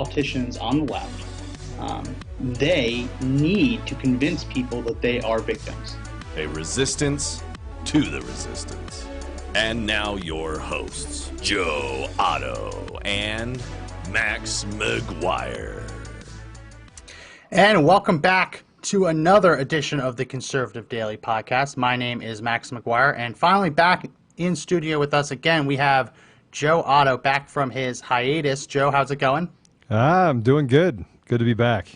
politicians on the left, they need to convince people that they are victims. A resistance to the resistance. And now your hosts, Joe Otto and Max McGuire. And welcome back to another edition of the Conservative Daily Podcast. My name is Max McGuire, and finally back in studio with us again, we have Joe Otto back from his hiatus. Joe, how's it going? I'm doing good. Good to be back.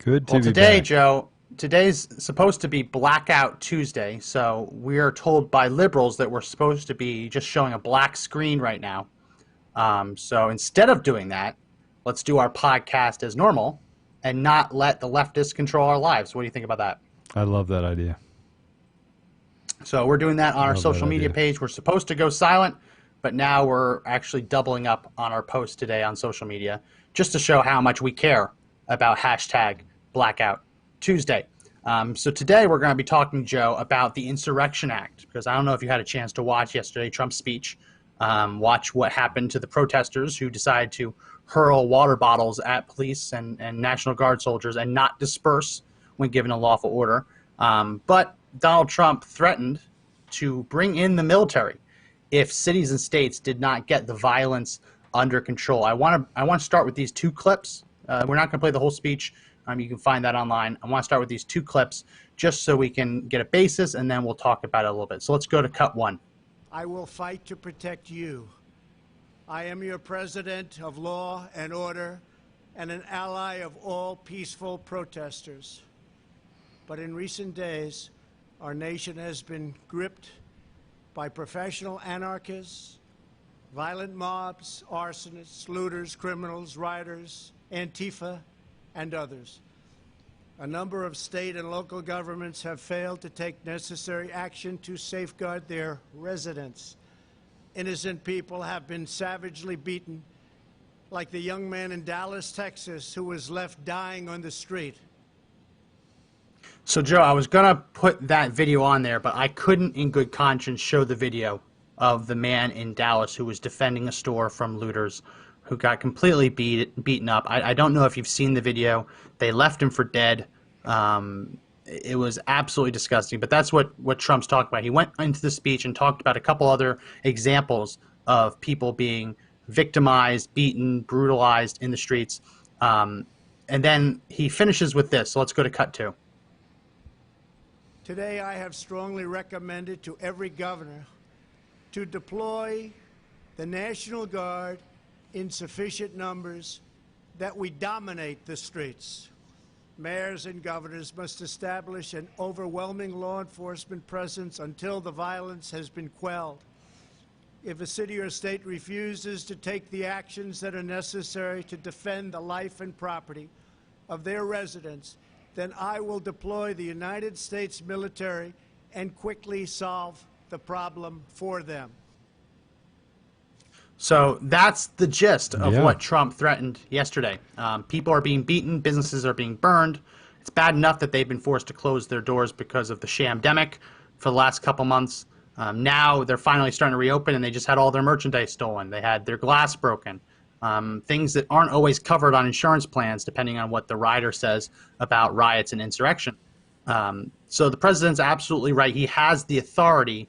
Today, Joe, today's supposed to be Blackout Tuesday, so we are told by liberals that we're supposed to be just showing a black screen right now. So instead of doing that, let's do our podcast as normal and not let the leftists control our lives. What do you think about that? I love that idea. So we're doing that on our social media page. We're supposed to go silent, but now we're actually doubling up on our post today on social media just to show how much we care about hashtag Blackout Tuesday. So today we're going to be talking, Joe, about the Insurrection Act, because I don't know if you had a chance to watch yesterday Trump's speech, watch what happened to the protesters who decided to hurl water bottles at police and National Guard soldiers and not disperse when given a lawful order. But Donald Trump threatened to bring in the military if cities and states did not get the violence under control. I want to start with these two clips. We're not going to play the whole speech. You can find that online. I want to start with these two clips just so we can get a basis, and then we'll talk about it a little bit. So let's go to cut one. I will fight to protect you. I am your president of law and order and an ally of all peaceful protesters. But in recent days, our nation has been gripped by professional anarchists, violent mobs, arsonists, looters, criminals, rioters, Antifa, and others. A number of state and local governments have failed to take necessary action to safeguard their residents. Innocent people have been savagely beaten, like the young man in Dallas, Texas, who was left dying on the street. So, Joe, I was going to put that video on there, but I couldn't in good conscience show the video of the man in Dallas who was defending a store from looters who got completely beaten up. I don't know if you've seen the video. They left him for dead. It was absolutely disgusting, but that's what Trump's talking about. He went into the speech and talked about a couple other examples of people being victimized, beaten, brutalized in the streets. And then he finishes with this. So let's go to cut two. Today, I have strongly recommended to every governor to deploy the National Guard in sufficient numbers that we dominate the streets. Mayors and governors must establish an overwhelming law enforcement presence until the violence has been quelled. If a city or state refuses to take the actions that are necessary to defend the life and property of their residents, then I will deploy the United States military and quickly solve the problem for them. So that's the gist of what Trump threatened yesterday. People are being beaten. Businesses are being burned. It's bad enough that they've been forced to close their doors because of the shamdemic for the last couple months. Now they're finally starting to reopen, and they just had all their merchandise stolen. They had their glass broken. Things that aren't always covered on insurance plans, depending on what the rider says about riots and insurrection. So the president's absolutely right. He has the authority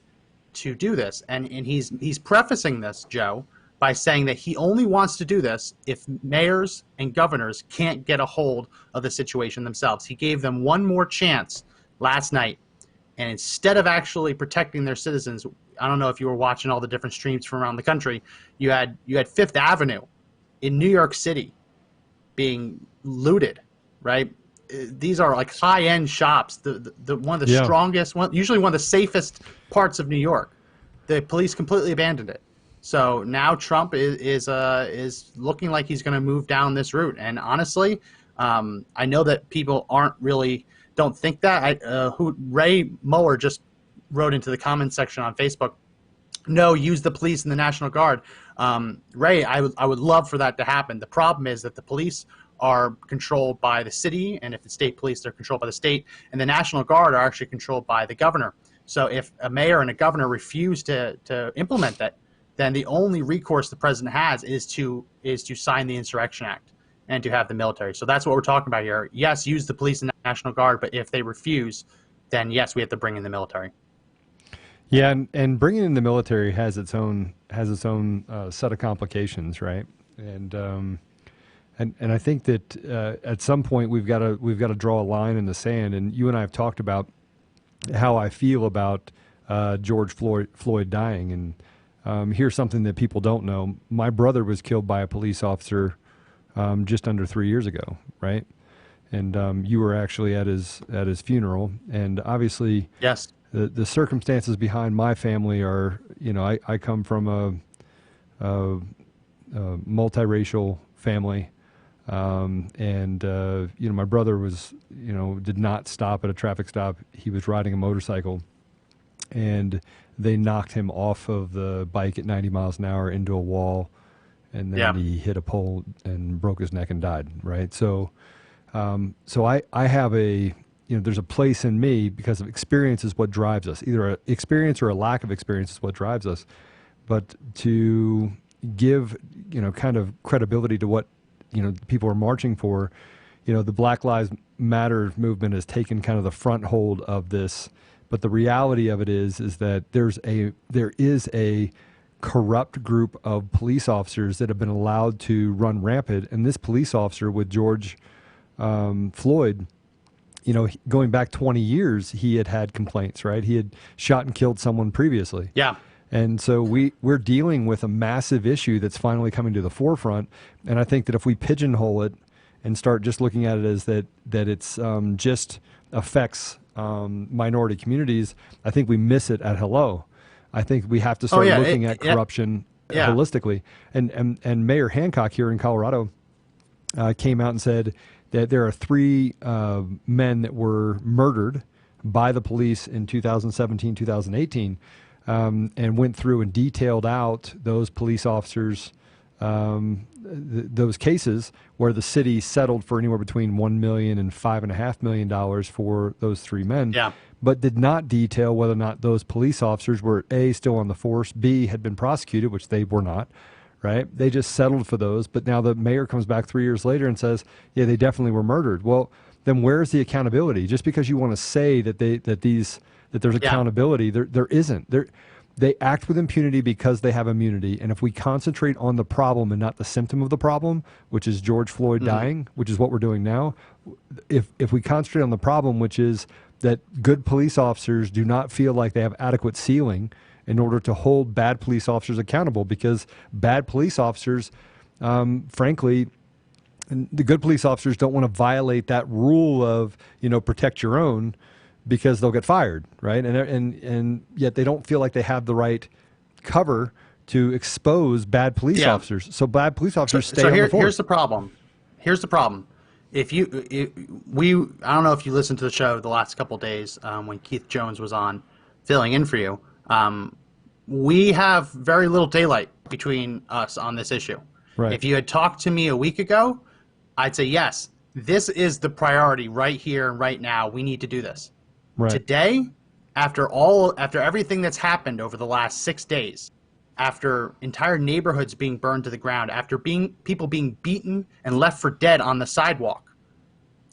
to do this, and he's prefacing this, Joe, by saying that he only wants to do this if mayors and governors can't get a hold of the situation themselves. He gave them one more chance last night, and instead of actually protecting their citizens, I don't know if you were watching all the different streams from around the country, you had Fifth Avenue in New York City being looted, right? These are like high-end shops, the one of the strongest, usually one of the safest parts of New York. The police completely abandoned it. So now Trump is looking like he's going to move down this route. And honestly, I know that people don't think that. Ray Mueller just wrote into the comments section on Facebook, no, use the police and the National Guard. Ray, I would love for that to happen. The problem is that the police are controlled by the city, and if it's state police, they're controlled by the state, and the National Guard are actually controlled by the governor. So if a mayor and a governor refuse to implement that, then the only recourse the president has is to sign the Insurrection Act and to have the military. So that's what we're talking about here. Yes, use the police and National Guard, but if they refuse, then yes, we have to bring in the military. Yeah, and bringing in the military has its own set of complications, right? And I think that at some point we've got to draw a line in the sand. And you and I have talked about how I feel about George Floyd dying. And here's something that people don't know: my brother was killed by a police officer just under 3 years ago, right? And you were actually at his funeral. And obviously, yes, the circumstances behind my family are, I come from a multiracial family. My brother was, did not stop at a traffic stop. He was riding a motorcycle, and they knocked him off of the bike at 90 miles an hour into a wall, and then he hit a pole and broke his neck and died. Right. So I have there's a place in me because of experience is what drives us. Either experience or a lack of experience is what drives us. But to give, kind of credibility to what, people are marching for, the Black Lives Matter movement has taken kind of the front hold of this. But the reality of it is that there is a corrupt group of police officers that have been allowed to run rampant. And this police officer with George Floyd, going back 20 years, he had complaints, right? He had shot and killed someone previously. Yeah. And so we're dealing with a massive issue that's finally coming to the forefront. And I think that if we pigeonhole it and start just looking at it as that it's just affects minority communities, I think we miss it at hello. I think we have to start looking at corruption holistically. And Mayor Hancock here in Colorado came out and said that there are 3 men that were murdered by the police in 2017, 2018, and went through and detailed out those police officers, those cases where the city settled for anywhere between $1 million and $5.5 million for those 3 men, but did not detail whether or not those police officers were A, still on the force, B, had been prosecuted, which they were not. Right? They just settled for those. But now the mayor comes back 3 years later and says, yeah, they definitely were murdered. Well, then where's the accountability? Just because you want to say that there's accountability, there isn't. They act with impunity because they have immunity. And if we concentrate on the problem and not the symptom of the problem, which is George Floyd dying, which is what we're doing now, if we concentrate on the problem, which is that good police officers do not feel like they have adequate ceiling in order to hold bad police officers accountable, because bad police officers, frankly, the good police officers don't want to violate that rule of, protect your own, because they'll get fired, right? And yet they don't feel like they have the right cover to expose bad police officers. So bad police officers stay on the force. Here's the problem. Here's the problem. I don't know if you listened to the show the last couple of days when Keith Jones was on filling in for you. We have very little daylight between us on this issue. Right. If you had talked to me a week ago, I'd say, yes, this is the priority right here and right now. We need to do this. Right. Today, after everything that's happened over the last 6 days, after entire neighborhoods being burned to the ground, after people being beaten and left for dead on the sidewalk,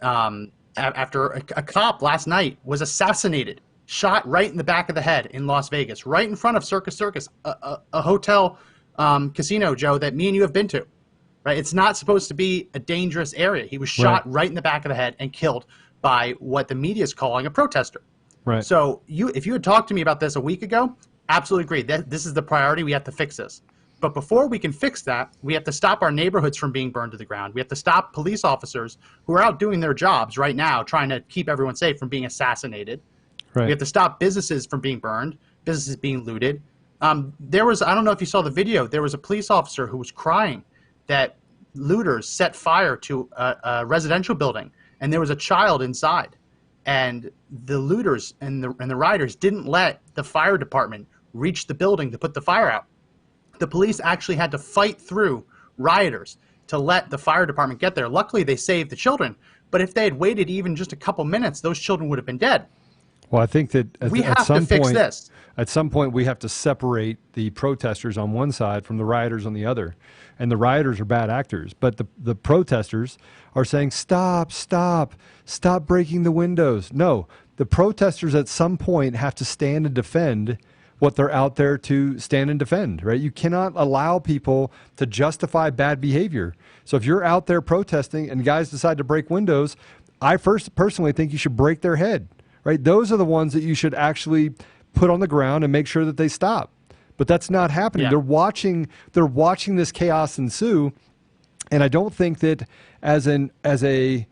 after a cop last night was assassinated, shot right in the back of the head in Las Vegas, right in front of Circus, a hotel casino, Joe, that me and you have been to. Right? It's not supposed to be a dangerous area. He was shot right in the back of the head and killed by what the media is calling a protester. Right. So if you had talked to me about this a week ago, absolutely agree. This is the priority. We have to fix this. But before we can fix that, we have to stop our neighborhoods from being burned to the ground. We have to stop police officers who are out doing their jobs right now, trying to keep everyone safe, from being assassinated. Right. We have to stop businesses from being burned, businesses being looted. I don't know if you saw the video, there was a police officer who was crying that looters set fire to a residential building, and there was a child inside. And the looters and the rioters didn't let the fire department reach the building to put the fire out. The police actually had to fight through rioters to let the fire department get there. Luckily, they saved the children. But if they had waited even just a couple minutes, those children would have been dead. Well, I think that We have to fix this. At some point, we have to separate the protesters on one side from the rioters on the other. And the rioters are bad actors, but the protesters are saying, stop breaking the windows. No, the protesters at some point have to stand and defend what they're out there to stand and defend, right? You cannot allow people to justify bad behavior. So if you're out there protesting and guys decide to break windows, I personally think you should break their head, right? Those are the ones that you should actually put on the ground and make sure that they stop. But that's not happening. Yeah. They're watching this chaos ensue, and I don't think that as a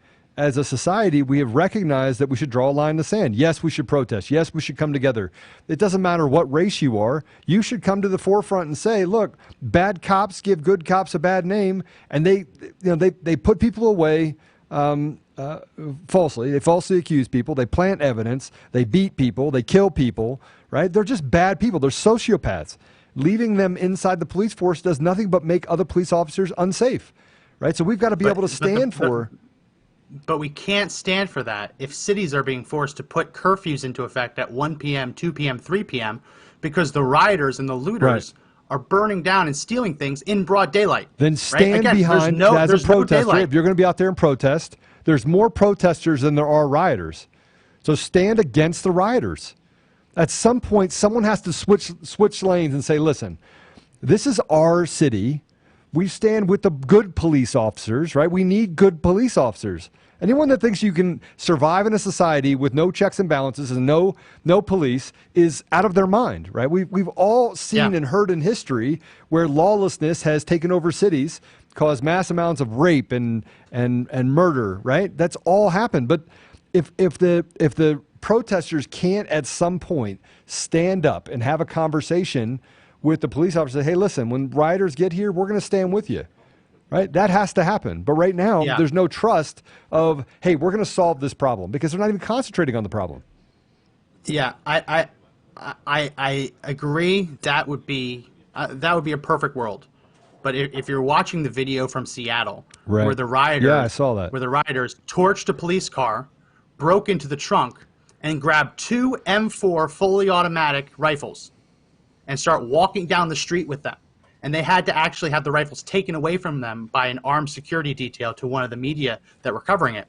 society we have recognized that we should draw a line in the sand. Yes, we should protest. Yes, we should come together. It doesn't matter what race you are. You should come to the forefront and say, look, bad cops give good cops a bad name, and they put people away falsely. They falsely accuse people. They plant evidence. They beat people. They kill people. Right? They're just bad people. They're sociopaths. Leaving them inside the police force does nothing but make other police officers unsafe. Right? So we've got to be able to stand for. But we can't stand for that if cities are being forced to put curfews into effect at 1 p.m., 2 p.m., 3 p.m. because the rioters and the looters are burning down and stealing things in broad daylight. Then stand behind as a protester. If you're going to be out there and protest, there's more protesters than there are rioters. So stand against the rioters. At some point, someone has to switch lanes and say, listen, this is our city. We stand with the good police officers, right? We need good police officers. Anyone that thinks you can survive in a society with no checks and balances and no police is out of their mind, right? We've all seen and heard in history where lawlessness has taken over cities, caused mass amounts of rape and murder, right? That's all happened. But if the protesters can't at some point stand up and have a conversation with the police officer, say, hey, listen, when rioters get here, we're going to stand with you, right? That has to happen. But right now, there's no trust of, hey, we're going to solve this problem because they're not even concentrating on the problem. Yeah, I agree. That would be a perfect world. But if you're watching the video from Seattle, where the rioters, I saw that, where the rioters torched a police car, broke into the trunk, and grabbed 2 M4 fully automatic rifles and start walking down the street with them. And they had to actually have the rifles taken away from them by an armed security detail to one of the media that were covering it.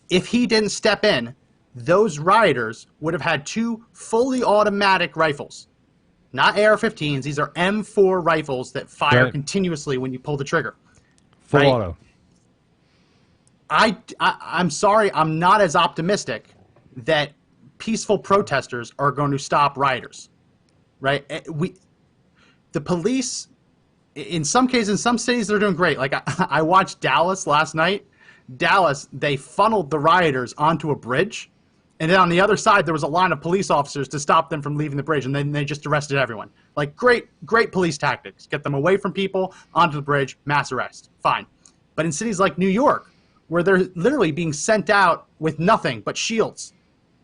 If he didn't step in, those rioters would have had 2 fully automatic rifles. Not AR-15s. These are M4 rifles that fire continuously when you pull the trigger. Full auto. I'm sorry, I'm not as optimistic that peaceful protesters are going to stop rioters, right? The police, in some cases, in some cities, they're doing great. Like I watched Dallas last night. Dallas, they funneled the rioters onto a bridge, and then on the other side, there was a line of police officers to stop them from leaving the bridge, and then they just arrested everyone. Like great police tactics. Get them away from people, onto the bridge, mass arrest. Fine. But in cities like New York, where they're literally being sent out with nothing but shields,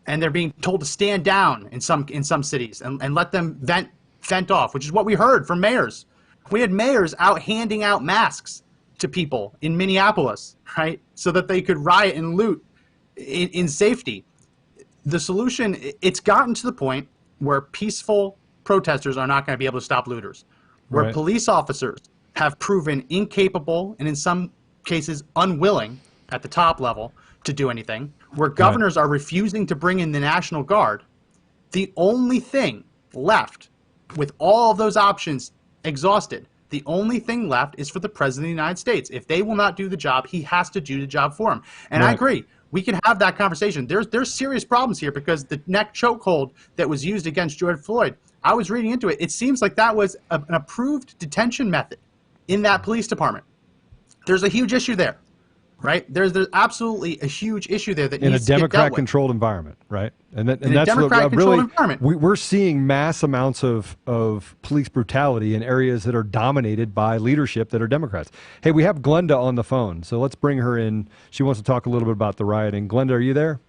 and they're being told to stand down in some cities and let them vent off, which is what we heard from mayors. We had mayors out handing out masks to people in Minneapolis, right, so that they could riot and loot in safety. The solution, it's gotten to the point where peaceful protesters are not going to be able to stop looters, where police officers have proven incapable and in some cases unwilling at the top level to do anything, where governors are refusing to bring in the National Guard. The only thing left, with all of those options exhausted, the only thing left is for the President of the United States. If they will not do the job, he has to do the job for him. And I agree. We can have that conversation. There's serious problems here because the neck chokehold that was used against George Floyd, I was reading into it. It seems like that was an approved detention method in that police department. There's a huge issue there. Right? There's absolutely a huge issue there that needs to get dealt with. In a Democrat-controlled environment, right? And that's what really we're seeing mass amounts of police brutality in areas that are dominated by leadership that are Democrats. Hey, we have Glenda on the phone, so let's bring her in. She wants to talk a little bit about the rioting. Glenda, are you there?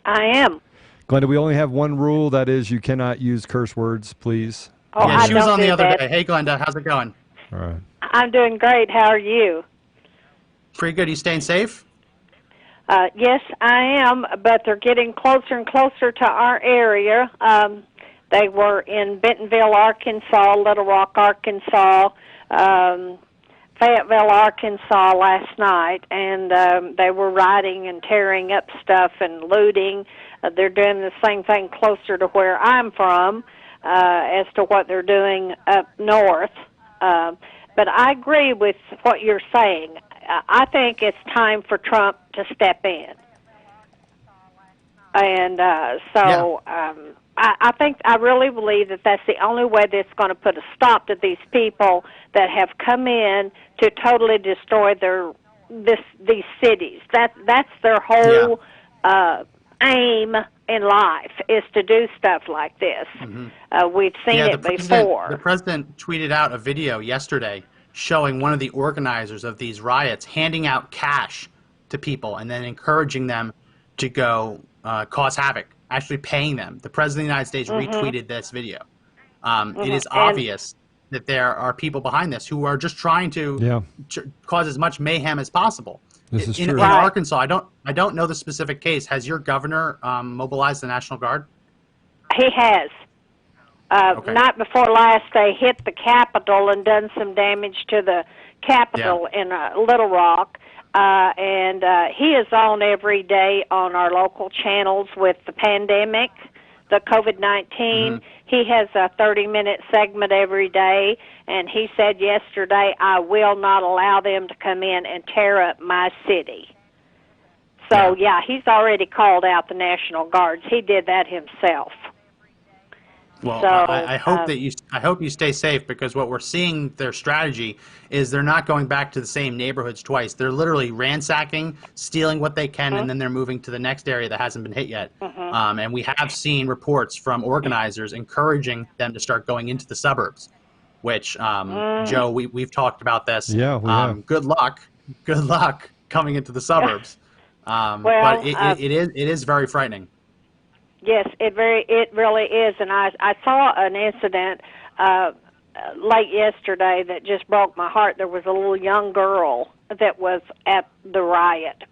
I am. Glenda, we only have one rule. That is, you cannot use curse words, please. Oh, yeah, she was on the other day. Hey, Glenda, how's it going? All right. I'm doing great. How are you? Pretty good. You staying safe? Yes, I am, but they're getting closer and closer to our area. They were in Bentonville, Arkansas, Little Rock, Arkansas, Fayetteville, Arkansas last night, and they were rioting and tearing up stuff and looting. They're doing the same thing closer to where I'm from as to what they're doing up north. But I agree with what you're saying. I think it's time for Trump to step in. And I really believe that that's the only way that's going to put a stop to these people that have come in to totally destroy these cities. That's their whole aim in life, is to do stuff like this. We've seen it before. The president tweeted out a video yesterday showing one of the organizers of these riots handing out cash to people and then encouraging them to go cause havoc, actually paying them. The president of the United States retweeted this video. It is obvious that there are people behind this who are just trying to cause as much mayhem as possible. This is true. In Arkansas, I don't know the specific case. Has your governor mobilized the National Guard? He has. Night before last, they hit the Capitol and done some damage to the Capitol in Little Rock. And he is on every day on our local channels with the pandemic, the COVID-19. He has a 30-minute segment every day, and he said yesterday, I will not allow them to come in and tear up my city. So, he's already called out the National Guards. He did that himself. Well, so, I hope you stay safe, because what we're seeing, their strategy is they're not going back to the same neighborhoods twice. They're literally ransacking, stealing what they can, and then they're moving to the next area that hasn't been hit yet. And we have seen reports from organizers encouraging them to start going into the suburbs, which, Joe, we've talked about this. Yeah, we have. Good luck coming into the suburbs. But it is very frightening. Yes, it really is, and I saw an incident late yesterday that just broke my heart. There was a little young girl that was at the riot.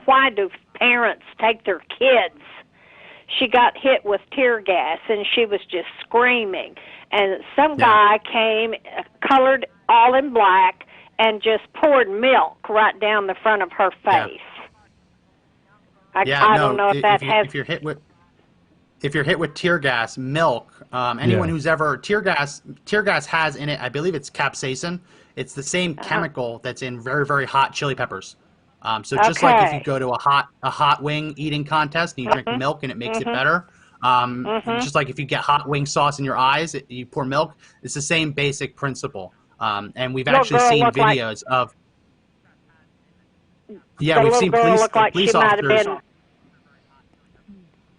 Why do parents take their kids? She got hit with tear gas, and she was just screaming. And some guy came, colored all in black, and just poured milk right down the front of her face. I don't know if that has... If you're hit with tear gas, milk, anyone who's ever tear gas has in it, I believe it's capsaicin. It's the same chemical that's in very, very hot chili peppers. So just like if you go to a hot wing eating contest and you drink milk and it makes it better, just like if you get hot wing sauce in your eyes, you pour milk. It's the same basic principle. And we've actually seen videos of we've seen police officers.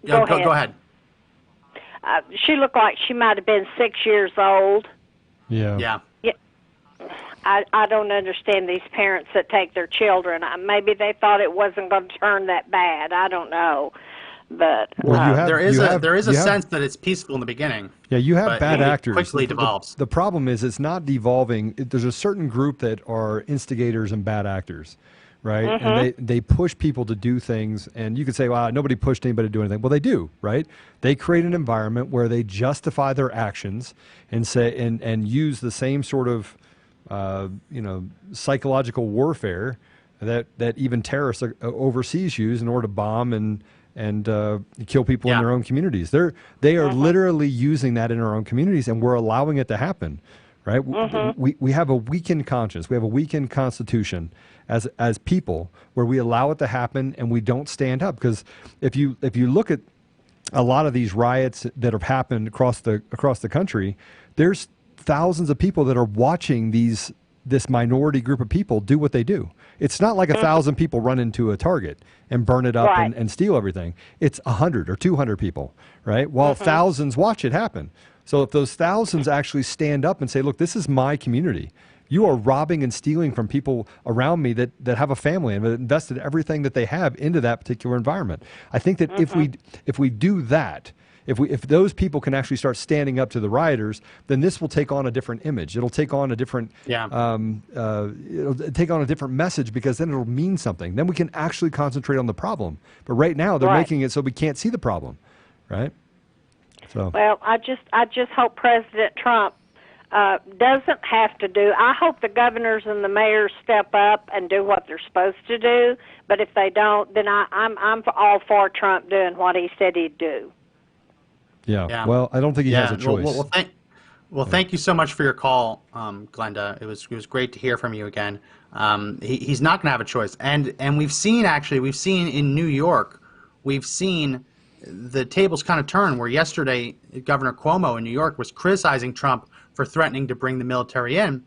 Go ahead. She looked like she might have been 6 years old. Yeah. I don't understand these parents that take their children. Maybe they thought it wasn't going to turn that bad. I don't know. But there is a sense that it's peaceful in the beginning. Yeah, you have bad actors. Quickly devolves. The problem is it's not devolving. There's a certain group that are instigators and bad actors, right? And they push people to do things, and you could say, well, nobody pushed anybody to do anything. Well, they do, right? They create an environment where they justify their actions and say and use the same sort of psychological warfare that even terrorists overseas use in order to bomb and kill people in their own communities. They are literally using that in our own communities, and we're allowing it to happen. Right? We have a weakened conscience. We have a weakened constitution as people, where we allow it to happen and we don't stand up. Because if you look at a lot of these riots that have happened across the country, there's thousands of people that are watching this minority group of people do what they do. It's not like 1,000 people run into a Target and burn it up and steal everything. It's 100 or 200 people, right? While thousands watch it happen. So if those thousands actually stand up and say, look, this is my community. You are robbing and stealing from people around me that have a family and have invested everything that they have into that particular environment. I think that if we do that, if those people can actually start standing up to the rioters, then this will take on a different image. It'll take on a different it'll take on a different message, because then it'll mean something. Then we can actually concentrate on the problem. But right now they're making it so we can't see the problem, right? So well, I just hope President Trump doesn't have to do. I hope the governors and the mayors step up and do what they're supposed to do. But if they don't, then I'm all for Trump doing what he said he'd do. Yeah. Well, I don't think he has a choice. Thank you so much for your call, Glenda. It was great to hear from you again. He's not going to have a choice, and we've seen in New York, we've seen the tables kind of turn. Where yesterday, Governor Cuomo in New York was criticizing Trump for threatening to bring the military in.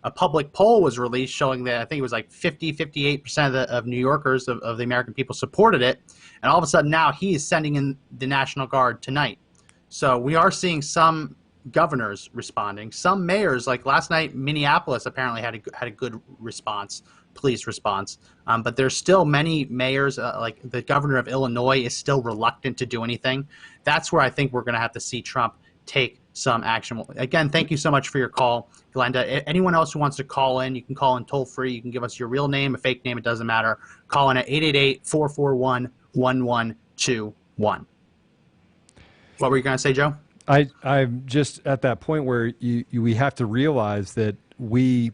A public poll was released showing that I think it was like 58% of New Yorkers, of the American people, supported it. And all of a sudden now he is sending in the National Guard tonight. So we are seeing some governors responding. Some mayors, like last night, Minneapolis apparently had a good response, police response. But there's still many mayors, like the governor of Illinois is still reluctant to do anything. That's where I think we're going to have to see Trump take some action. Again, thank you so much for your call, Glenda. Anyone else who wants to call in, you can call in toll free. You can give us your real name, a fake name, it doesn't matter. Call in at 888-441-1121. What were you going to say, Joe? I'm just at that point where we have to realize that we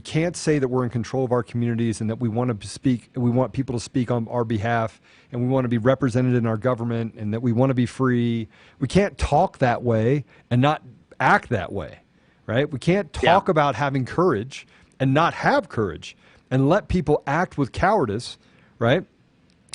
can't say that we're in control of our communities and that we want to speak, we want people to speak on our behalf, and we want to be represented in our government, and that we want to be free. We can't talk that way and not act that way, right? We can't talk about having courage and not have courage, and let people act with cowardice, right?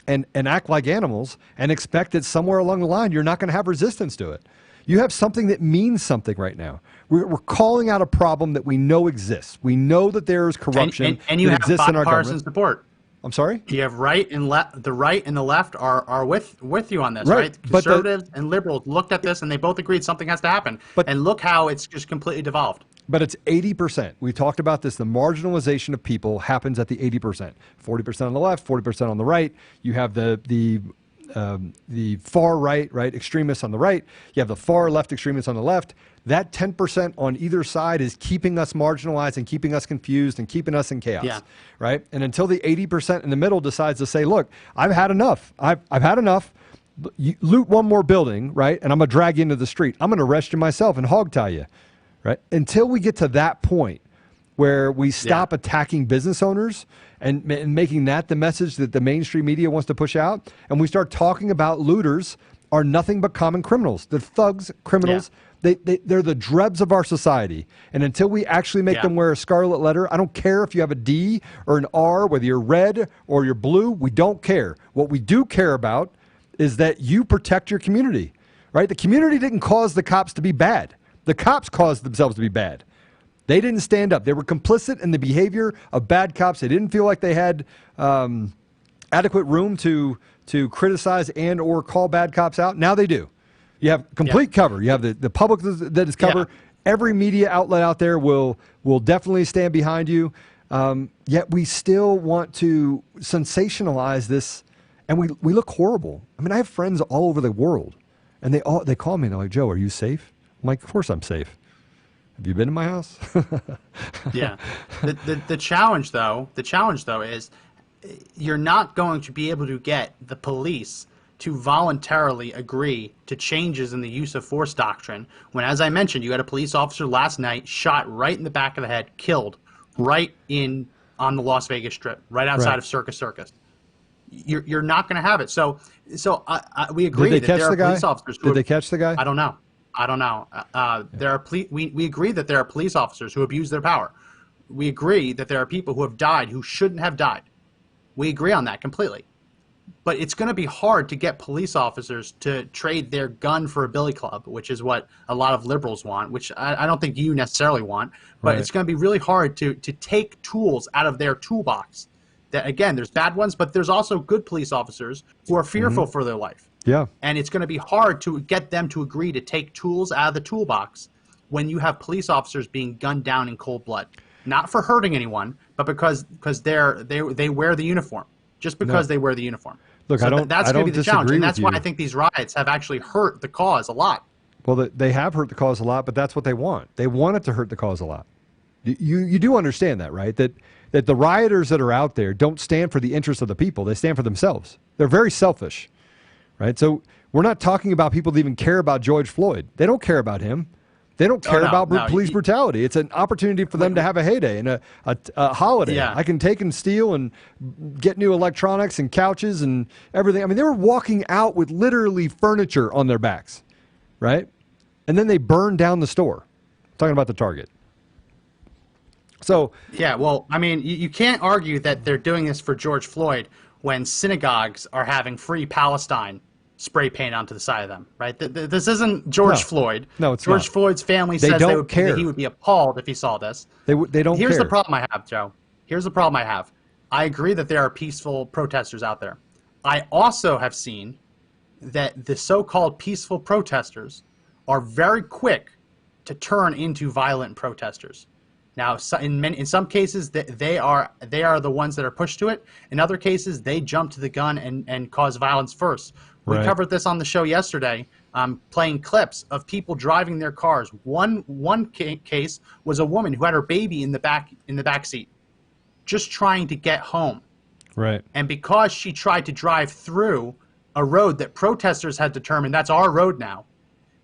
And act like animals and expect that somewhere along the line you're not going to have resistance to it. You have something that means something right now. We're calling out a problem that we know exists. We know that there is corruption and you that have exists in our bipartisan government. support. I'm sorry? You have right and left. The right and the left are with you on this, Right. right? But Conservatives and liberals looked at this and they both agreed something has to happen. And look how it's just completely devolved. But it's 80%. We talked about this. The marginalization of people happens at the 80%. 40% on the left, 40% on the right. You have the far right, extremists on the right. You have the far left extremists on the left. That 10% on either side is keeping us marginalized and keeping us confused and keeping us in chaos, right? And until the 80% in the middle decides to say, look, I've had enough. I've had enough. You loot one more building, right? And I'm going to drag you into the street. I'm going to arrest you myself and hog tie you, right? Until we get to that point where we stop attacking business owners and making that the message that the mainstream media wants to push out, and we start talking about looters are nothing but common criminals. They're thugs, criminals. They're the dregs of our society. And until we actually make them wear a scarlet letter, I don't care if you have a D or an R, whether you're red or you're blue, we don't care. What we do care about is that you protect your community, right? The community didn't cause the cops to be bad. The cops caused themselves to be bad. They didn't stand up. They were complicit in the behavior of bad cops. They didn't feel like they had adequate room to criticize and or call bad cops out. Now they do. You have complete cover. You have the public that is covered. Every media outlet out there will definitely stand behind you. Yet we still want to sensationalize this, and we look horrible. I mean, I have friends all over the world, and they call me and they're like, Joe, are you safe? I'm like, of course I'm safe. Have you been in my house? The challenge though is you're not going to be able to get the police to voluntarily agree to changes in the use of force doctrine when, as I mentioned, you had a police officer last night shot right in the back of the head, killed right on the Las Vegas Strip, right outside of Circus. You're not going to have it. So we agree that there are police officers. Did they catch the guy? I don't know. We agree that there are police officers who abuse their power. We agree that there are people who have died who shouldn't have died. We agree on that completely. But it's going to be hard to get police officers to trade their gun for a billy club, which is what a lot of liberals want, which I don't think you necessarily want. But it's going to be really hard to take tools out of their toolbox. That, again, there's bad ones, but there's also good police officers who are fearful for their life. Yeah. And it's going to be hard to get them to agree to take tools out of the toolbox when you have police officers being gunned down in cold blood. Not for hurting anyone, but because they wear the uniform. Just because they wear the uniform. Look, So I don't. that's I going don't to be the challenge, disagree and with that's why you. I think these riots have actually hurt the cause a lot. Well, they have hurt the cause a lot, but that's what they want. They want it to hurt the cause a lot. You do understand that, right? That the rioters that are out there don't stand for the interests of the people. They stand for themselves. They're very selfish, right? So we're not talking about people that even care about George Floyd. They don't care about him. They don't care about police brutality. It's an opportunity for them to have a heyday and a holiday. Yeah. I can take and steal and get new electronics and couches and everything. I mean, they were walking out with literally furniture on their backs, right? And then they burned down the store. I'm talking about the Target. So yeah, well, I mean, you can't argue that they're doing this for George Floyd when synagogues are having free Palestine spray paint onto the side of them, right? This isn't George Floyd. No, it's George not. Floyd's family They says don't care. that he would be appalled if he saw this. They don't Here's care. the problem I have, Joe. Here's the problem I have. I agree that there are peaceful protesters out there. I also have seen that the so-called peaceful protesters are very quick to turn into violent protesters. Now, in some cases, they are the ones that are pushed to it. In other cases, they jump to the gun and cause violence first. We Right. covered this on the show yesterday, playing clips of people driving their cars. One case was a woman who had her baby in the back seat, just trying to get home. Right. And because she tried to drive through a road that protesters had determined that's our road now,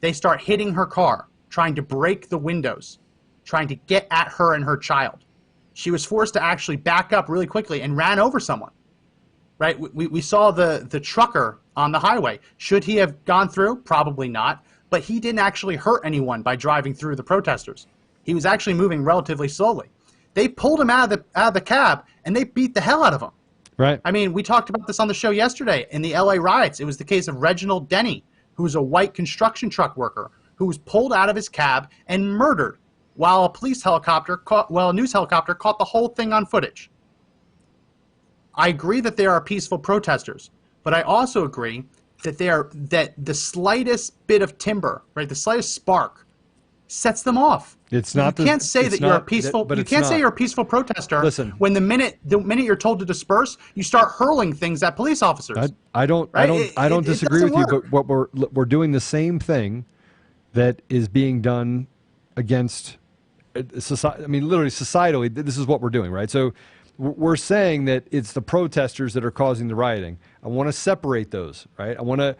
they start hitting her car, trying to break the windows, trying to get at her and her child. She was forced to actually back up really quickly and ran over someone. Right? We saw the trucker on the highway. Should he have gone through? Probably not. But he didn't actually hurt anyone by driving through the protesters. He was actually moving relatively slowly. They pulled him out of the cab and they beat the hell out of him. Right. I mean, we talked about this on the show yesterday in the LA riots. It was the case of Reginald Denny, who was a white construction truck worker who was pulled out of his cab and murdered while a news helicopter caught the whole thing on footage. I agree that there are peaceful protesters, but I also agree that that the slightest bit of timber, right, the slightest spark, sets them off. It's not. You can't say that you're a peaceful. You can't say you're a peaceful protester. Listen, when the minute you're told to disperse, you start hurling things at police officers. I don't disagree with you, but what we're doing the same thing that is being done against society. I mean, literally societally, this is what we're doing, right? So we're saying that it's the protesters that are causing the rioting. I want to separate those, right? I want to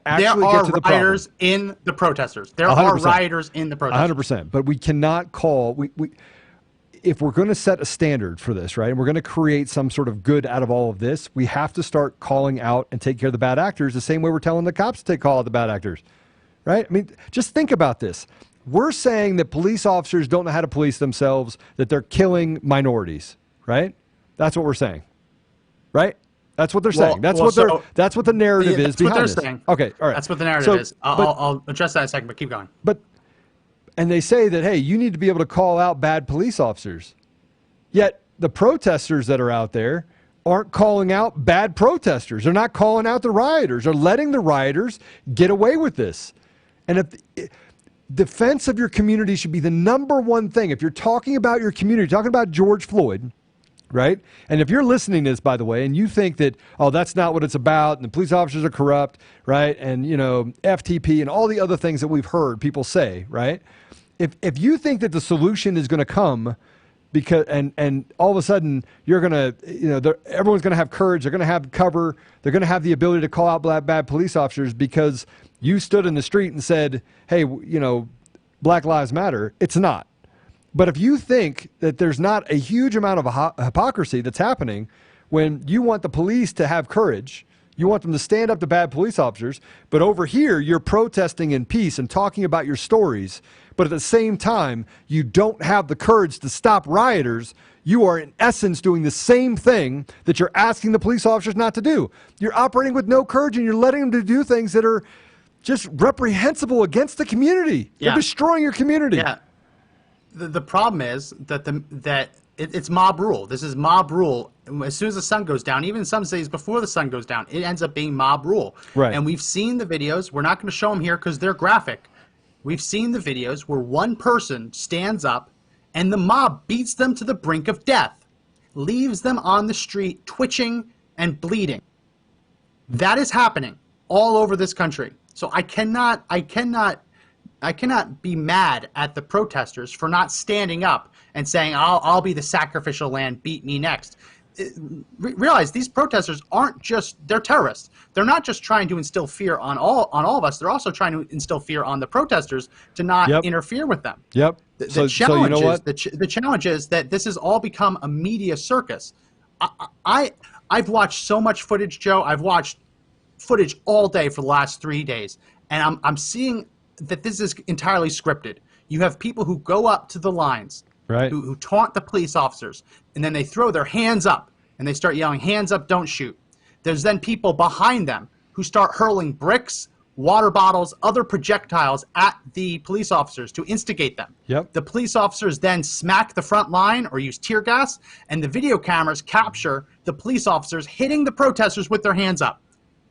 actually get to the problem. There are rioters in the protesters. There 100%. are rioters in the protesters. 100%. But we cannot call if we're going to set a standard for this, right, and we're going to create some sort of good out of all of this, we have to start calling out and take care of the bad actors the same way we're telling the cops to call out the bad actors, right? I mean, just think about this. We're saying that police officers don't know how to police themselves, that they're killing minorities, right? That's what we're saying, right? That's what they're saying. That's what the narrative is behind this. Saying. Okay, all right. That's what the narrative is. I'll address that in a second, but keep going. And they say that, hey, you need to be able to call out bad police officers. Yet the protesters that are out there aren't calling out bad protesters. They're not calling out the rioters. They're letting the rioters get away with this. And if defense of your community should be the number one thing. If you're talking about your community, talking about George Floyd, right? And if you're listening to this, by the way, and you think that, oh, that's not what it's about, and the police officers are corrupt, right? And, FTP and all the other things that we've heard people say, right? If you think that the solution is going to come because, and all of a sudden you're going to, everyone's going to have courage, they're going to have cover, they're going to have the ability to call out bad police officers because you stood in the street and said, hey, Black Lives Matter, it's not. But if you think that there's not a huge amount of hypocrisy that's happening when you want the police to have courage, you want them to stand up to bad police officers, but over here you're protesting in peace and talking about your stories, but at the same time you don't have the courage to stop rioters, you are in essence doing the same thing that you're asking the police officers not to do. You're operating with no courage and you're letting them to do things that are just reprehensible against the community. Yeah. They're destroying your community. Yeah. The problem is that it's mob rule. This is mob rule. As soon as the sun goes down, even some days before the sun goes down, it ends up being mob rule. Right. And we've seen the videos. We're not going to show them here because they're graphic. We've seen the videos where one person stands up and the mob beats them to the brink of death, leaves them on the street twitching and bleeding. That is happening all over this country. So I cannot be mad at the protesters for not standing up and saying, I'll be the sacrificial lamb, beat me next. Realize these protesters aren't just, they're terrorists. They're not just trying to instill fear on all of us. They're also trying to instill fear on the protesters to not interfere with them. Yep. The challenge is that this has all become a media circus. I've watched so much footage, Joe. I've watched footage all day for the last 3 days, and I'm seeing that this is entirely scripted. You have people who go up to the lines, right, who taunt the police officers, and then they throw their hands up and they start yelling, "Hands up, don't shoot." There's then people behind them who start hurling bricks, water bottles, other projectiles at the police officers to instigate them. Yep. The police officers then smack the front line or use tear gas, and the video cameras capture the police officers hitting the protesters with their hands up.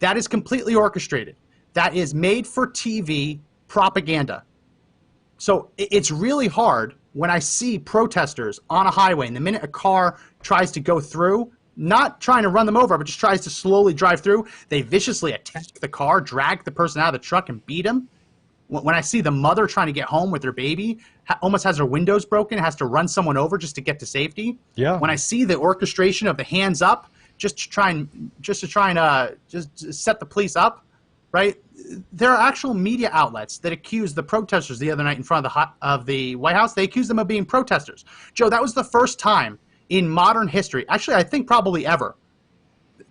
That is completely orchestrated. That is made for TV propaganda. So it's really hard when I see protesters on a highway, and the minute a car tries to go through, not trying to run them over, but just tries to slowly drive through, they viciously attack the car, drag the person out of the truck, and beat him. When I see the mother trying to get home with her baby, almost has her windows broken, has to run someone over just to get to safety. Yeah. When I see the orchestration of the hands up, just to try and set the police up, right? There are actual media outlets that accuse the protesters the other night in front of the White House. They accuse them of being protesters. Joe, that was the first time in modern history, actually I think probably ever.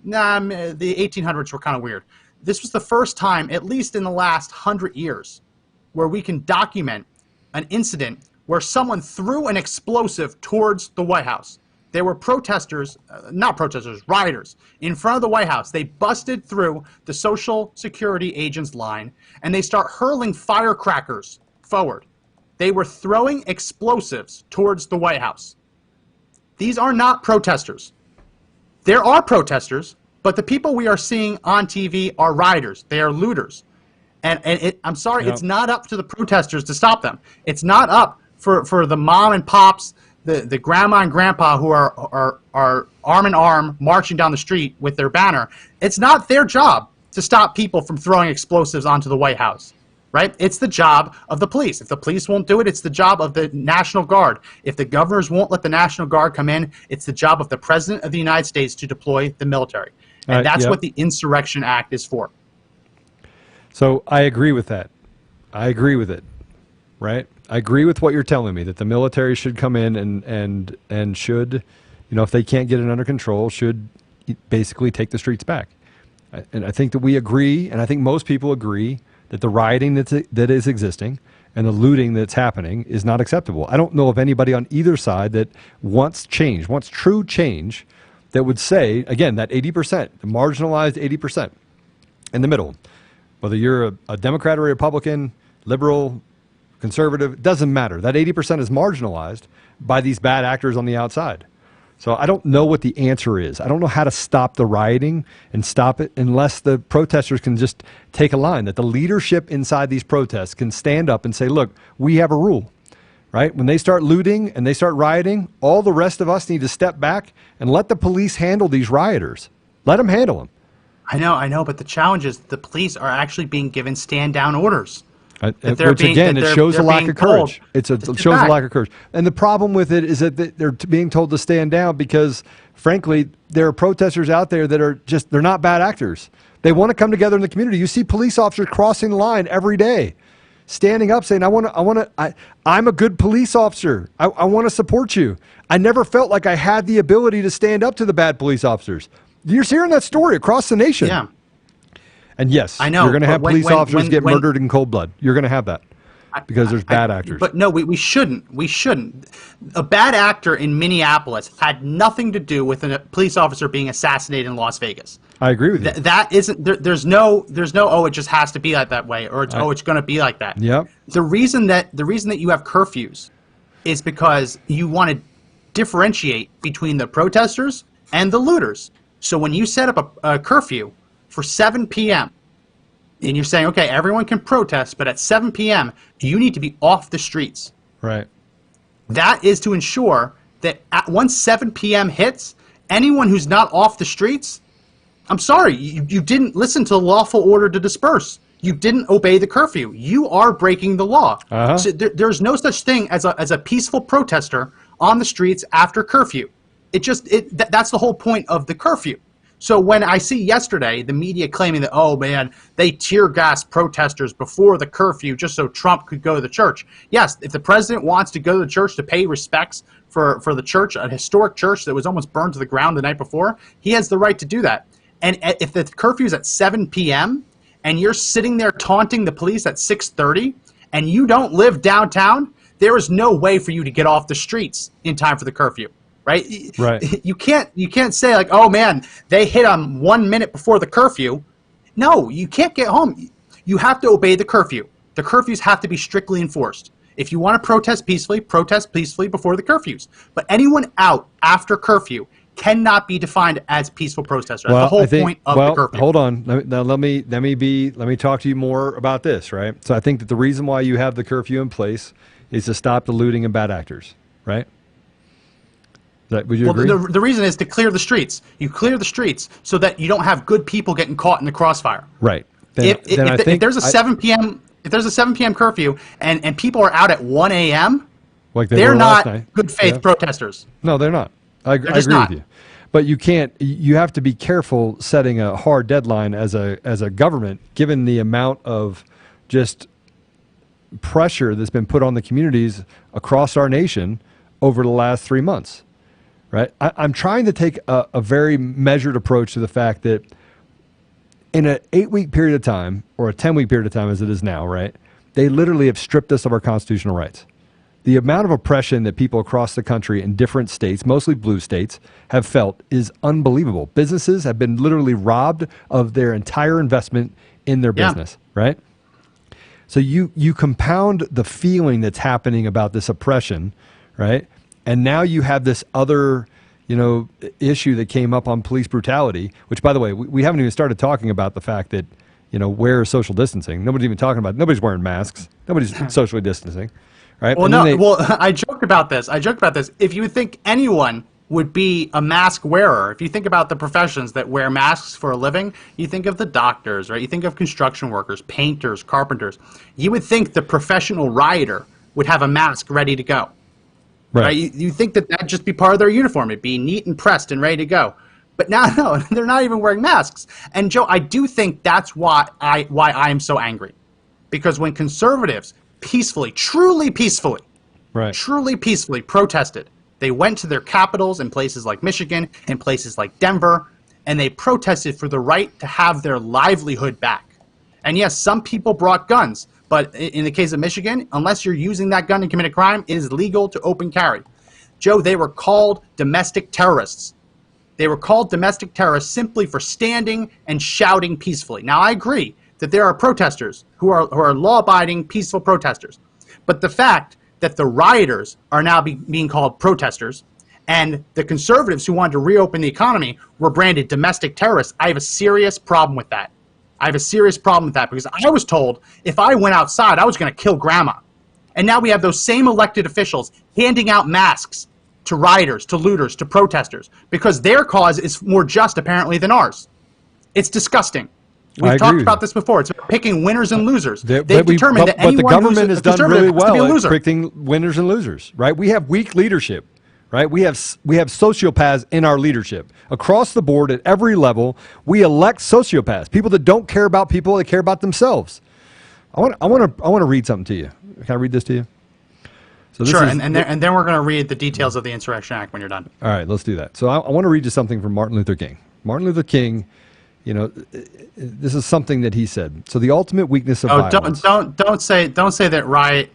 The 1800s were kind of weird. This was the first time, at least in the last 100 years, where we can document an incident where someone threw an explosive towards the White House. There were protesters, not protesters, rioters, in front of the White House. They busted through the Social Security agent's line, and they start hurling firecrackers forward. They were throwing explosives towards the White House. These are not protesters. There are protesters, but the people we are seeing on TV are rioters. They are looters. I'm sorry, It's not up to the protesters to stop them. It's not up for the mom and pops, the grandma and grandpa who are arm in arm marching down the street with their banner. It's not their job to stop people from throwing explosives onto the White House, right? It's the job of the police. If the police won't do it, it's the job of the National Guard. If the governors won't let the National Guard come in, it's the job of the President of the United States to deploy the military. And that's what the Insurrection Act is for. So I agree with that. I agree with it, right? I agree with what you're telling me, that the military should come in and should, if they can't get it under control, should basically take the streets back. And I think that we agree, and I think most people agree, that the rioting that is existing and the looting that's happening is not acceptable. I don't know of anybody on either side that wants change, wants true change, that would say, again, that 80%, the marginalized 80% in the middle, whether you're a Democrat or a Republican, liberal, conservative, doesn't matter. That 80% is marginalized by these bad actors on the outside. So I don't know what the answer is. I don't know how to stop the rioting and stop it unless the protesters can just take a line, that the leadership inside these protests can stand up and say, look, we have a rule, right? When they start looting and they start rioting, all the rest of us need to step back and let the police handle these rioters. Let them handle them. I know, but the challenge is the police are actually being given stand-down orders. Which again, it shows a lack of courage. It shows a lack of courage. And the problem with it is that they're being told to stand down because, frankly, there are protesters out there that are just, they're not bad actors. They want to come together in the community. You see police officers crossing the line every day, standing up saying, I'm a good police officer. I want to support you. I never felt like I had the ability to stand up to the bad police officers. You're hearing that story across the nation. Yeah. And yes, I know, you're going to have police officers get murdered in cold blood. You're going to have that because there's bad actors. But no, we shouldn't. We shouldn't. A bad actor in Minneapolis had nothing to do with a police officer being assassinated in Las Vegas. I agree with you. That isn't. There's no. Oh, it just has to be like that way, or it's going to be like that. Yep. The reason that you have curfews is because you want to differentiate between the protesters and the looters. So when you set up a curfew for 7 p.m., and you're saying, okay, everyone can protest, but at 7 p.m., you need to be off the streets. Right. That is to ensure that once 7 p.m. hits, anyone who's not off the streets I'm sorry, you didn't listen to the lawful order to disperse. You didn't obey the curfew. You are breaking the law. So there's no such thing as a peaceful protester on the streets after curfew. That's the whole point of the curfew. So when I see yesterday the media claiming that, oh man, they tear gassed protesters before the curfew just so Trump could go to the church. Yes, if the president wants to go to the church to pay respects for the church, a historic church that was almost burned to the ground the night before, he has the right to do that. And if the curfew is at 7 p.m. and you're sitting there taunting the police at 6:30 and you don't live downtown, there is no way for you to get off the streets in time for the curfew. Right? You can't say like, oh man, they hit 1 minute before the curfew. No, you can't get home. You have to obey the curfew. The curfews have to be strictly enforced. If you want to protest peacefully before the curfews. But anyone out after curfew cannot be defined as peaceful protesters. That's the whole point of the curfew. Hold on. Let me talk to you more about this, right? So I think that the reason why you have the curfew in place is to stop the looting and bad actors, right? Would you agree? The reason is to clear the streets. You clear the streets so that you don't have good people getting caught in the crossfire. Right. If there's a 7 p.m. curfew and people are out at 1 a.m., like they're not good faith protesters. No, they're not. I agree with you. But you have to be careful setting a hard deadline as a government, given the amount of just pressure that's been put on the communities across our nation over the last 3 months. Right? I'm trying to take a very measured approach to the fact that in an 8-week period of time, or a 10-week period of time as it is now, right, they literally have stripped us of our constitutional rights. The amount of oppression that people across the country in different states, mostly blue states, have felt is unbelievable. Businesses have been literally robbed of their entire investment in their business, right? So you compound the feeling that's happening about this oppression, right? And now you have this other, issue that came up on police brutality, which, by the way, we haven't even started talking about the fact that, where is social distancing? Nobody's even talking about it. Nobody's wearing masks. Nobody's socially distancing, right? Well, I joked about this. If you think anyone would be a mask wearer, if you think about the professions that wear masks for a living, you think of the doctors, right? You think of construction workers, painters, carpenters. You would think the professional rioter would have a mask ready to go. Right. You think that'd just be part of their uniform. It'd be neat and pressed and ready to go. But now, no, they're not even wearing masks. And Joe, I do think that's why I am so angry. Because when conservatives truly peacefully protested, they went to their capitals in places like Michigan, in places like Denver, and they protested for the right to have their livelihood back. And yes, some people brought guns. But in the case of Michigan, unless you're using that gun to commit a crime, it is legal to open carry. Joe, they were called domestic terrorists. They were called domestic terrorists simply for standing and shouting peacefully. Now, I agree that there are protesters who are law-abiding, peaceful protesters. But the fact that the rioters are now being called protesters and the conservatives who wanted to reopen the economy were branded domestic terrorists, I have a serious problem with that. Because I was told if I went outside, I was going to kill grandma. And now we have those same elected officials handing out masks to rioters, to looters, to protesters, because their cause is more just, apparently, than ours. It's disgusting. We've talked about this before. It's about picking winners and losers. They've determined that anyone but the government has done really well at picking winners and losers, right? We have weak leadership. Right? We have sociopaths in our leadership across the board at every level. We elect sociopaths, people that don't care about people, that care about themselves. I want to read something to you. Can I read this to you? So sure, and then we're going to read the details of the Insurrection Act when you're done. All right, let's do that. So I want to read you something from Martin Luther King. Martin Luther King, this is something that he said. So the ultimate weakness of violence. Don't say that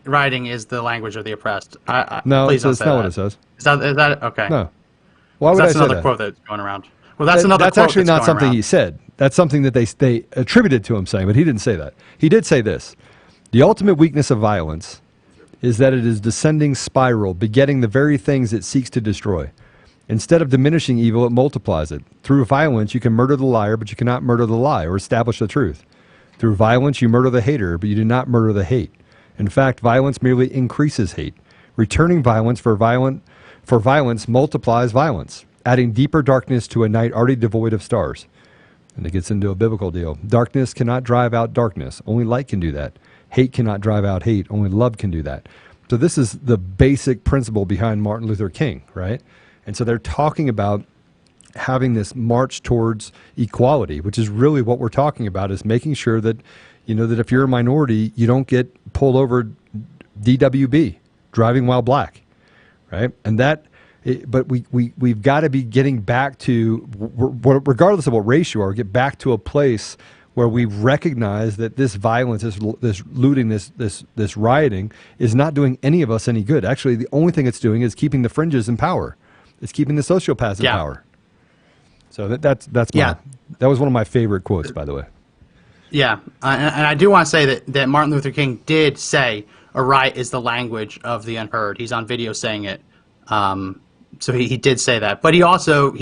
rioting is the language of the oppressed. No, please don't that's not what it says. Is that okay? No. Why would I say that? That's another quote that's going around. Well, that's actually not something he said. That's something that they attributed to him saying, but he didn't say that. He did say this: the ultimate weakness of violence is that it is descending spiral, begetting the very things it seeks to destroy. Instead of diminishing evil, it multiplies it. Through violence, you can murder the liar, but you cannot murder the lie or establish the truth. Through violence, you murder the hater, but you do not murder the hate. In fact, violence merely increases hate. Returning violence for violence multiplies violence, adding deeper darkness to a night already devoid of stars. And it gets into a biblical deal. Darkness cannot drive out darkness. Only light can do that. Hate cannot drive out hate. Only love can do that. So this is the basic principle behind Martin Luther King, right? And so they're talking about having this march towards equality, which is really what we're talking about, is making sure that, that if you're a minority, you don't get pulled over DWB, driving while black, right? And but we've got to be getting back to, regardless of what race you are, get back to a place where we recognize that this violence, this looting, this rioting is not doing any of us any good. Actually, the only thing it's doing is keeping the fringes in power. It's keeping the sociopaths in power. So that was one of my favorite quotes, by the way. Yeah, and I do want to say that Martin Luther King did say a riot is the language of the unheard. He's on video saying it. So he did say that, but he also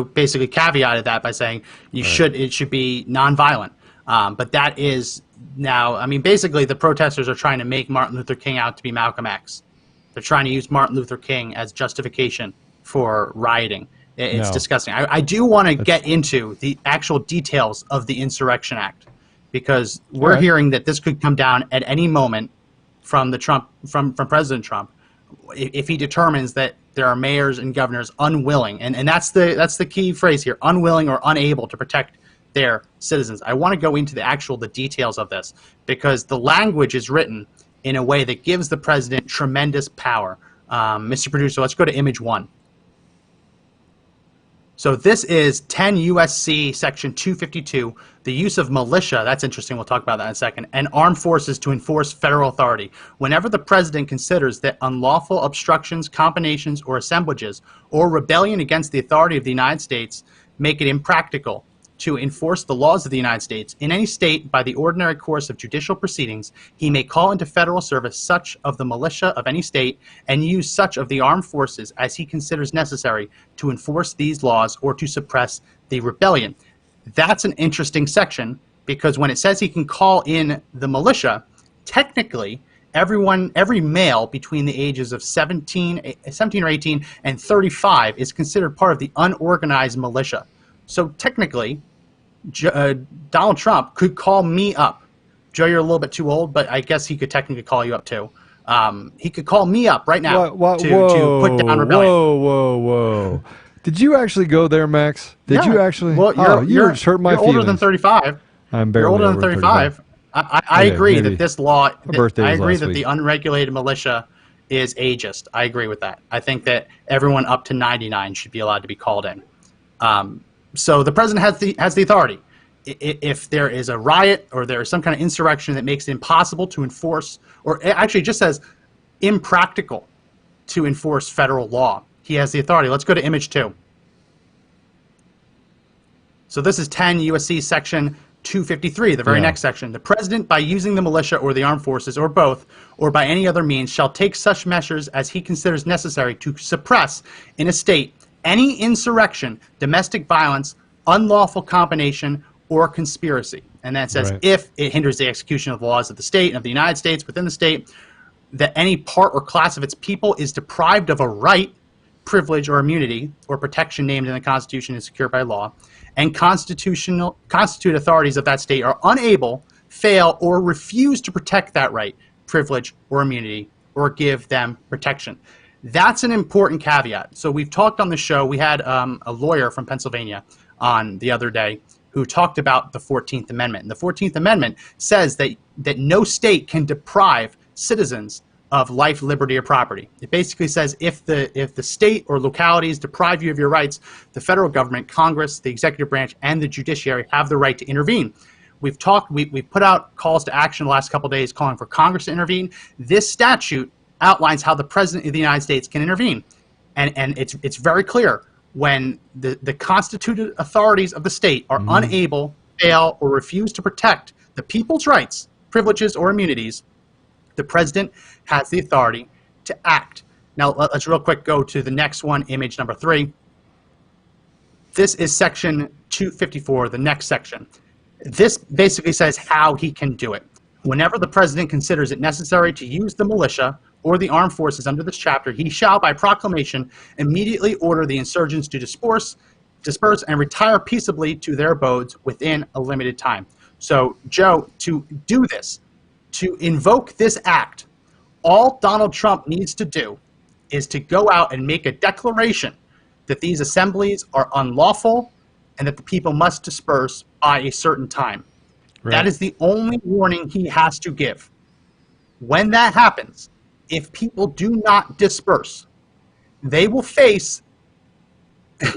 basically caveated that by saying it should be nonviolent. But that is now, I mean, basically the protesters are trying to make Martin Luther King out to be Malcolm X. They're trying to use Martin Luther King as justification for rioting. It's disgusting. I do want to get into the actual details of the Insurrection Act, because we're hearing that this could come down at any moment from President Trump, if he determines that there are mayors and governors unwilling, and that's the key phrase here, unwilling or unable to protect their citizens. I want to go into the details of this, because the language is written in a way that gives the president tremendous power. Mr. Producer, let's go to image 1. So this is 10 U.S.C. Section 252, the use of militia, that's interesting, we'll talk about that in a second, and armed forces to enforce federal authority. Whenever the president considers that unlawful obstructions, combinations, or assemblages, or rebellion against the authority of the United States make it impractical to enforce the laws of the United States in any state by the ordinary course of judicial proceedings, he may call into federal service such of the militia of any state and use such of the armed forces as he considers necessary to enforce these laws or to suppress the rebellion. That's an interesting section, because when it says he can call in the militia, technically every male between the ages of 17 or 18 and 35 is considered part of the unorganized militia. So technically, Donald Trump could call me up. Joe, you're a little bit too old, but I guess he could technically call you up too. He could call me up right now to put down rebellion. Whoa. Did you actually go there, Max? Did you actually? Well, you're hurting my feelings. Older than 35. I'm barely older than 35. I agree that this law, I agree that the unregulated militia is ageist. I agree with that. I think that everyone up to 99 should be allowed to be called in. So the president has the authority. If there is a riot or there is some kind of insurrection that makes it impossible to enforce, or actually just says impractical to enforce federal law, he has the authority. Let's go to image 2. So this is 10 U.S.C. Section 253, the very next section. The president, by using the militia or the armed forces, or both, or by any other means, shall take such measures as he considers necessary to suppress in a state any insurrection, domestic violence, unlawful combination, or conspiracy. And that says if it hinders the execution of the laws of the state and of the United States within the state, that any part or class of its people is deprived of a right, privilege, or immunity, or protection named in the Constitution and secured by law, and constituted authorities of that state are unable, fail, or refuse to protect that right, privilege, or immunity, or give them protection. That's an important caveat. So we've talked on the show, we had a lawyer from Pennsylvania on the other day who talked about the 14th Amendment. And the 14th Amendment says that no state can deprive citizens of life, liberty, or property. It basically says if the state or localities deprive you of your rights, the federal government, Congress, the executive branch, and the judiciary have the right to intervene. We've put out calls to action the last couple of days calling for Congress to intervene. This statute outlines how the president of the United States can intervene. And it's very clear. When the constituted authorities of the state are unable, fail, or refuse to protect the people's rights, privileges, or immunities, the president has the authority to act. Now, let's real quick go to the next one, image number 3. This is section 254, the next section. This basically says how he can do it. Whenever the president considers it necessary to use the militia or the armed forces under this chapter, he shall, by proclamation, immediately order the insurgents to disperse disperse and retire peaceably to their abodes within a limited time. So, Joe, to do this, to invoke this act, all Donald Trump needs to do is to go out and make a declaration that these assemblies are unlawful and that the people must disperse by a certain time. Right. That is the only warning he has to give. When that happens, if people do not disperse, they will face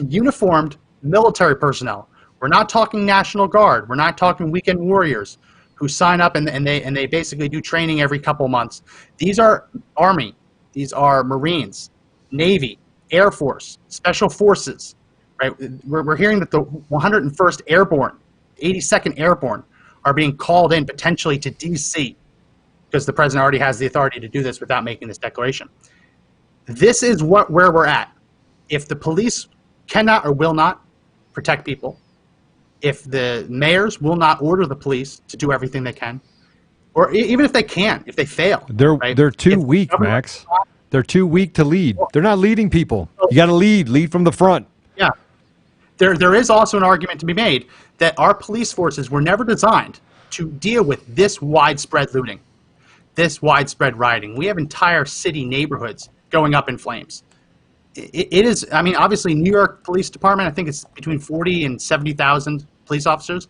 uniformed military personnel. We're not talking National Guard. We're not talking weekend warriors who sign up and they basically do training every couple months. These are Army. These are Marines, Navy, Air Force, Special Forces. Right? We're hearing that the 101st Airborne, 82nd Airborne, are being called in potentially to D.C. because the president already has the authority to do this without making this declaration. This is where we're at. If the police cannot or will not protect people, if the mayors will not order the police to do everything they can, or even if they can, if they fail. They're too weak, Max. They're too weak to lead. They're not leading people. You got to lead from the front. Yeah. There is also an argument to be made that our police forces were never designed to deal with this widespread looting, this widespread rioting. We have entire city neighborhoods going up in flames. It is, I mean, obviously, New York Police Department, I think it's between 40 and 70,000 police officers.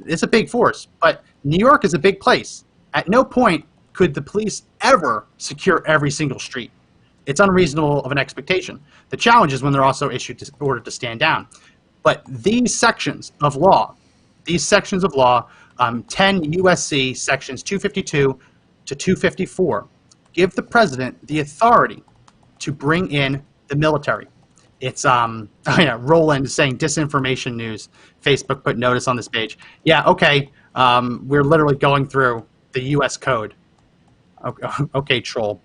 It's a big force, but New York is a big place. At no point could the police ever secure every single street. It's unreasonable of an expectation. The challenge is when they're also ordered to stand down. But these sections of law, 10 USC sections 252 to 254, give the president the authority to bring in the military. It's Roland saying disinformation news. Facebook put notice on this page. Yeah, okay. We're literally going through the U.S. code. Okay, troll.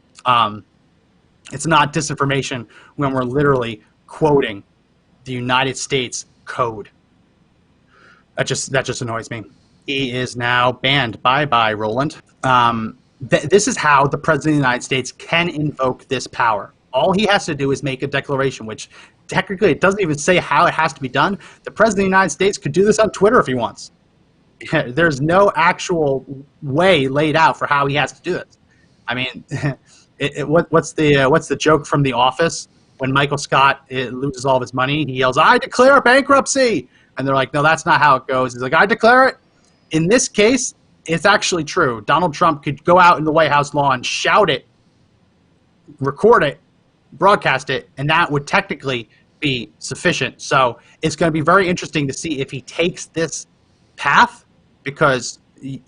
It's not disinformation when we're literally quoting the United States code. That just annoys me. He is now banned. Bye, Roland. This is how the president of the United States can invoke this power. All he has to do is make a declaration, which technically it doesn't even say how it has to be done. The president of the United States could do this on Twitter if he wants. There's no actual way laid out for how he has to do this. I mean, what's the joke from The Office? When Michael Scott loses all of his money, he yells, "I declare bankruptcy!" And they're like, "No, that's not how it goes." He's like, "I declare it." In this case, it's actually true. Donald Trump could go out in the White House lawn, shout it, record it, broadcast it, and that would technically be sufficient. So it's going to be very interesting to see if he takes this path, because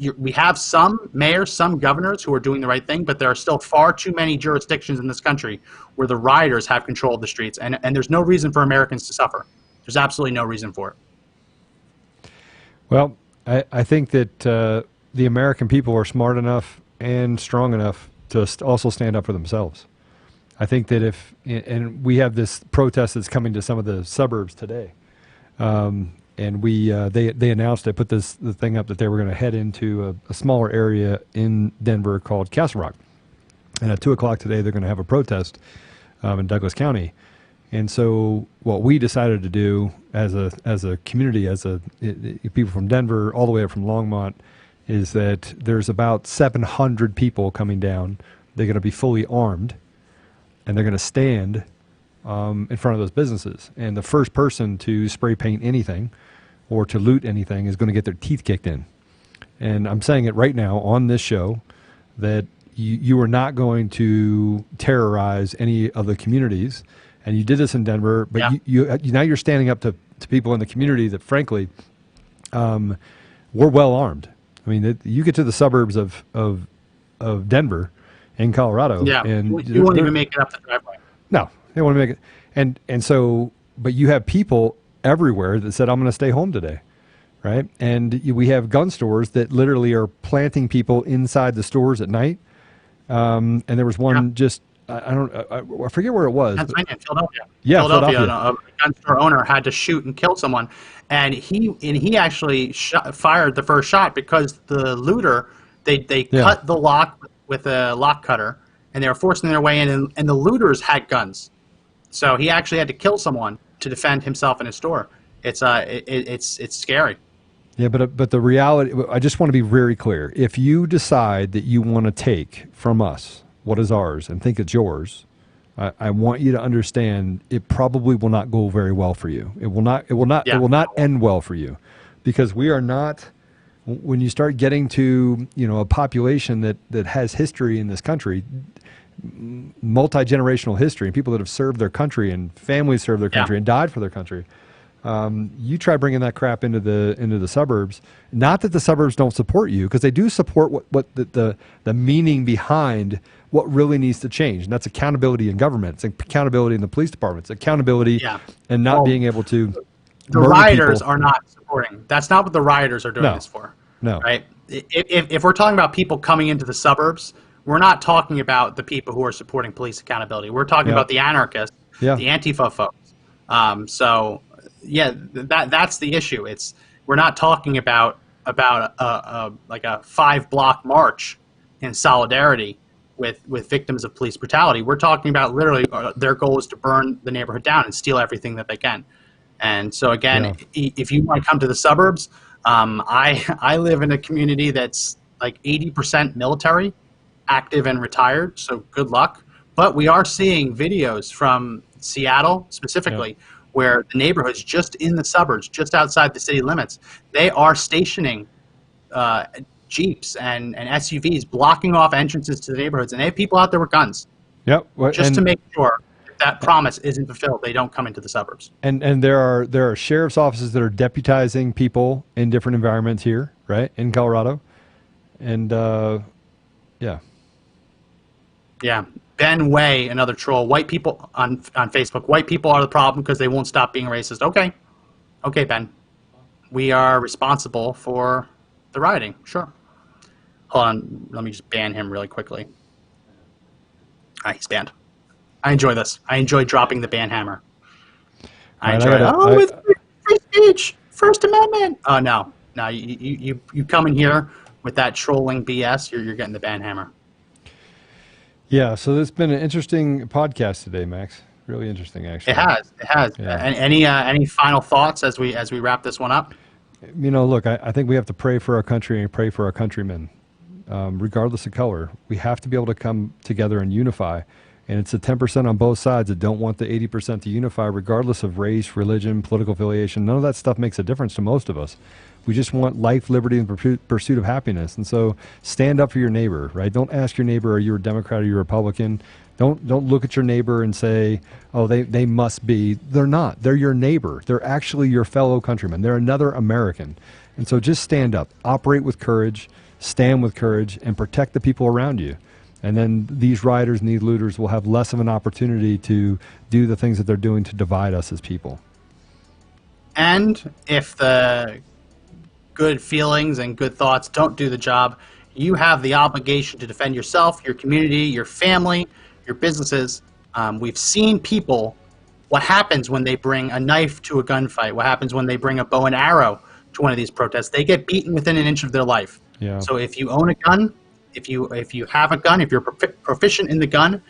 we have some mayors, some governors who are doing the right thing, but there are still far too many jurisdictions in this country where the rioters have control of the streets, and there's no reason for Americans to suffer. There's absolutely no reason for it. Well, I think that the American people are smart enough and strong enough to also stand up for themselves. I think that and we have this protest that's coming to some of the suburbs today, and they announced, they put the thing up that they were going to head into a smaller area in Denver called Castle Rock, and at 2:00 today they're going to have a protest in Douglas County. And so what we decided to do as a community, people from Denver all the way up from Longmont, is that there's about 700 people coming down. They're going to be fully armed, and they're going to stand in front of those businesses. And the first person to spray paint anything or to loot anything is going to get their teeth kicked in. And I'm saying it right now on this show that you are not going to terrorize any of the communities. And you did this in Denver, but yeah. Now you're standing up to people in the community that, frankly, we're well armed. I mean, you get to the suburbs of Denver in Colorado, and you won't even make it up the driveway. No, they won't make it. And so, but you have people everywhere that said, "I'm going to stay home today," right? And we have gun stores that literally are planting people inside the stores at night. And there was one just. I forget where it was. Pennsylvania, Philadelphia. Yeah, Philadelphia. A gun store owner had to shoot and kill someone, and he actually fired the first shot because the looter they cut the lock with a lock cutter, and they were forcing their way in, and the looters had guns, so he actually had to kill someone to defend himself and his store. It's scary. Yeah, but the reality, I just want to be very clear. If you decide that you want to take from us what is ours and think it's yours, I want you to understand it probably will not go very well for you. It will not end well for you, because we are not. When you start getting to a population that has history in this country, multi-generational history, and people that have served their country and families served their country and died for their country. You try bringing that crap into the suburbs. Not that the suburbs don't support you, because they do support what the meaning behind what really needs to change, and that's accountability in government. It's accountability in the police departments. Accountability and not being able to. The rioters are not supporting. That's not what the rioters are doing this for. No. Right? If we're talking about people coming into the suburbs, we're not talking about the people who are supporting police accountability. We're talking about the anarchists, the Antifa folks. So. Yeah, that's the issue. We're not talking about like a 5-block march in solidarity with victims of police brutality. We're talking about literally their goal is to burn the neighborhood down and steal everything that they can. And so again, if you want to come to the suburbs, I live in a community that's like 80% military, active and retired. So good luck. But we are seeing videos from Seattle specifically. Where the neighborhoods just in the suburbs, just outside the city limits, they are stationing Jeeps and SUVs blocking off entrances to the neighborhoods. And they have people out there with guns. Yep. Just to make sure that promise isn't fulfilled, they don't come into the suburbs. And there are sheriff's offices that are deputizing people in different environments here, right, in Colorado. And, Yeah. Ben Way, another troll. White people on Facebook. White people are the problem because they won't stop being racist. Okay, Ben. We are responsible for the rioting. Sure. Hold on. Let me just ban him really quickly. He's banned. I enjoy this. I enjoy dropping the ban hammer. I enjoy it. With free speech, First Amendment. Oh no. You come in here with that trolling BS. You're getting the ban hammer. Yeah, so it's been an interesting podcast today, Max. Really interesting, actually. It has. Yeah. Any final thoughts as we wrap this one up? Look, I think we have to pray for our country and pray for our countrymen, regardless of color. We have to be able to come together and unify. And it's the 10% on both sides that don't want the 80% to unify, regardless of race, religion, political affiliation. None of that stuff makes a difference to most of us. We just want life, liberty, and pursuit of happiness. And so stand up for your neighbor, right? Don't ask your neighbor, are you a Democrat or you a Republican? Don't look at your neighbor and say, oh, they must be. They're not. They're your neighbor. They're actually your fellow countrymen. They're another American. And so just stand up, operate with courage, stand with courage, and protect the people around you. And then these rioters and these looters will have less of an opportunity to do the things that they're doing to divide us as people. And if the good feelings and good thoughts don't do the job, you have the obligation to defend yourself, your community, your family, your businesses. We've seen people, what happens when they bring a knife to a gunfight, what happens when they bring a bow and arrow to one of these protests. They get beaten within an inch of their life. Yeah. So if you own a gun, if you have a gun, if you're proficient in the gun,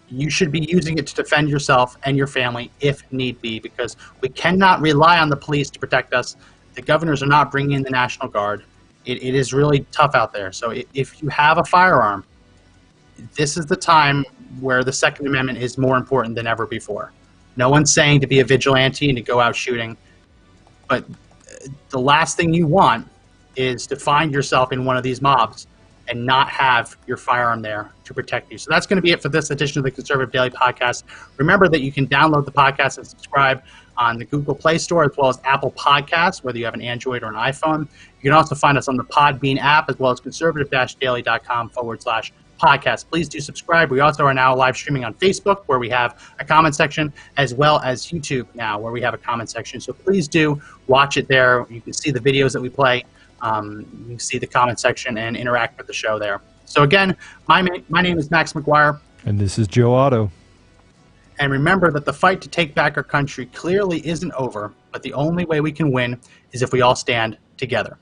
you should be using it to defend yourself and your family if need be, because we cannot rely on the police to protect us. The governors are not bringing in the National Guard. It is really tough out there. So if you have a firearm, this is the time where the Second Amendment is more important than ever before. No one's saying to be a vigilante and to go out shooting, but the last thing you want is to find yourself in one of these mobs and not have your firearm there to protect you. So that's going to be it for this edition of the Conservative Daily Podcast. Remember that you can download the podcast and subscribe on the Google Play Store as well as Apple Podcasts, whether you have an Android or an iPhone. You can also find us on the Podbean app as well as conservative-daily.com/podcast. Please do subscribe. We also are now live streaming on Facebook, where we have a comment section, as well as YouTube now, where we have a comment section. So please do watch it there. You can see the videos that we play. You can see the comment section and interact with the show there. So again, my name is Max McGuire. And this is Joe Otto. And remember that the fight to take back our country clearly isn't over, but the only way we can win is if we all stand together.